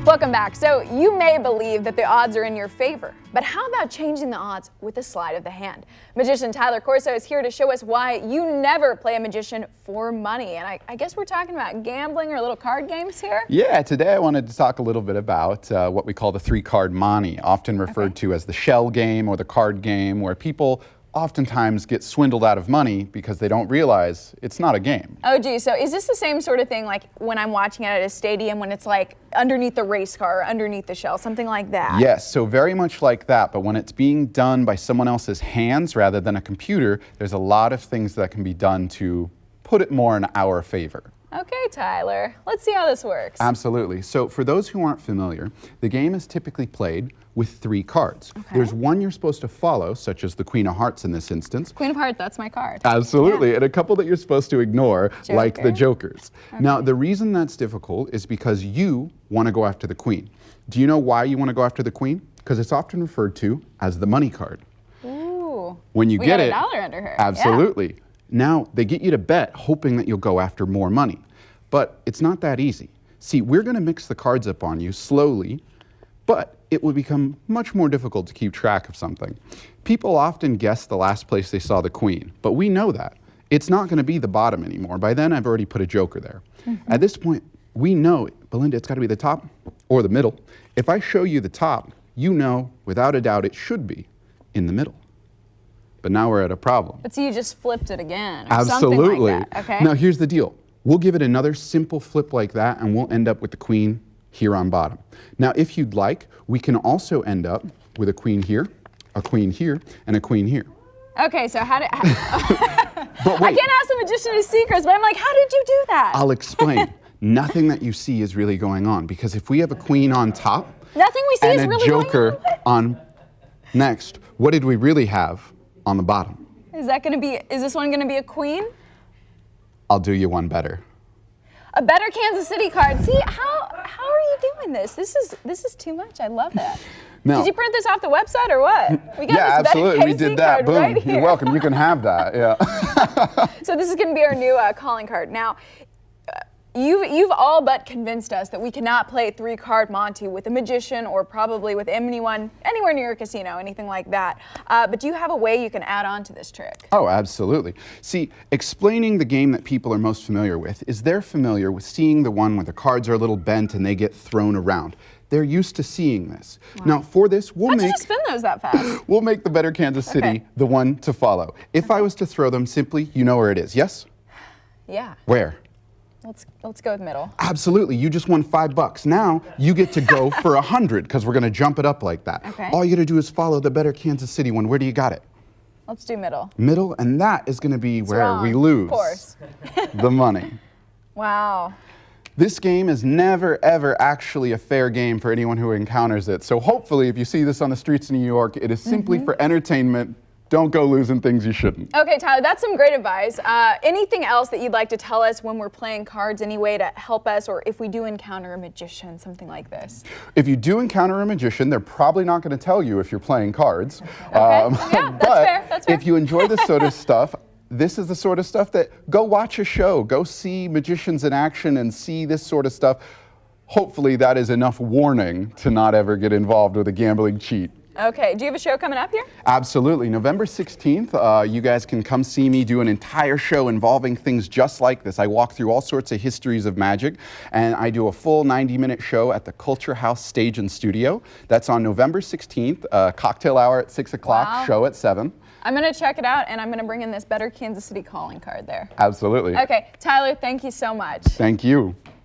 Welcome back. So you may believe that the odds are in your favor, but how about changing the odds with a sleight of the hand? Magician Tyler Corso is here to show us why you never play a magician for money. And I guess we're talking about gambling or little card games here? Yeah, today I wanted to talk a little bit about what we call the three-card monte, often referred to as the shell game or the card game, where people oftentimes get swindled out of money because they don't realize it's not a game. Oh gee, so is this the same sort of thing like when I'm watching it at a stadium when it's like underneath the race car or underneath the shell, something like that? Yes, so very much like that, but when it's being done by someone else's hands rather than a computer, there's a lot of things that can be done to put it more in our favor. Okay, Tyler, let's see how this works. Absolutely. So for those who aren't familiar, the game is typically played with 3 cards. Okay. There's one you're supposed to follow, such as the Queen of Hearts in this instance. Queen of Hearts, that's my card. Absolutely, Yeah. and a couple that you're supposed to ignore, like the jokers. Okay. Now, the reason that's difficult is because you want to go after the queen. Do you know why you want to go after the queen? Because it's often referred to as the money card. Ooh. When you We get got it, $1 under her. absolutely. Now, they get you to bet, hoping that you'll go after more money. But it's not that easy. See, we're going to mix the cards up on you slowly, but it will become much more difficult to keep track of something. People often guess the last place they saw the queen, but we know that. It's not going to be the bottom anymore. By then, I've already put a joker there. At this point, we know, Belinda, it's got to be the top or the middle. If I show you the top, you know, without a doubt, it should be in the middle. But now we're at a problem. But so you just flipped it again or Absolutely. something like that, okay? Now, here's the deal. We'll give it another simple flip like that, and we'll end up with the queen here on bottom. Now, if you'd like, we can also end up with a queen here, and a queen here. Okay, so how did... But wait, I can't ask the magician his secrets, but I'm like, how did you do that? I'll explain. Nothing that you see is really going on, because if we have a queen on top Nothing we see and is a really joker going on next, what did we really have on the bottom? Is this one gonna be a queen? I'll do you one better. A better Kansas City card. See, how are you doing this? This is too much. I love that. Now, Did you print this off the website or what? We got yeah, this absolutely. Better We KC did that. card Boom. right You're here. welcome. You can have that. Yeah. So this is going to be our new calling card. Now, you've all but convinced us that we cannot play 3-card Monte with a magician or probably with anyone anywhere near a casino, anything like that. But do you have a way you can add on to this trick? Oh, absolutely. See, explaining the game that people are most familiar with is they're familiar with seeing the one where the cards are a little bent and they get thrown around. They're used to seeing this. Wow. Now, for this, How'd you just spin those that fast? we'll make the Better Kansas City the one to follow. If I was to throw them simply, you know where it is, yes? Yeah. Where? Let's go with middle. Absolutely. You just won $5. Now you get to go for 100 because we're going to jump it up like that. Okay. All you got to do is follow the Better Kansas City one. Where do you got it? Let's do middle. Middle, and that is going to be where wrong, we lose of course. the money. Wow. This game is never, ever actually a fair game for anyone who encounters it. So hopefully, if you see this on the streets of New York, it is simply for entertainment. Don't go losing things you shouldn't. Okay, Tyler, that's some great advice. Anything else that you'd like to tell us when we're playing cards, any way to help us, or if we do encounter a magician, something like this? If you do encounter a magician, they're probably not going to tell you if you're playing cards. Okay. Yeah, that's fair. That's fair. If you enjoy this sort of stuff, this is the sort of stuff that go watch a show, go see magicians in action and see this sort of stuff. Hopefully that is enough warning to not ever get involved with a gambling cheat. Okay, do you have a show coming up here? Absolutely. November 16th, you guys can come see me do an entire show involving things just like this. I walk through all sorts of histories of magic, and I do a full 90-minute show at the Culture House Stage and Studio. That's on November 16th, cocktail hour at 6 o'clock, Wow. show at 7. I'm going to check it out, and I'm going to bring in this Better Kansas City calling card there. Absolutely. Okay, Tyler, thank you so much. Thank you.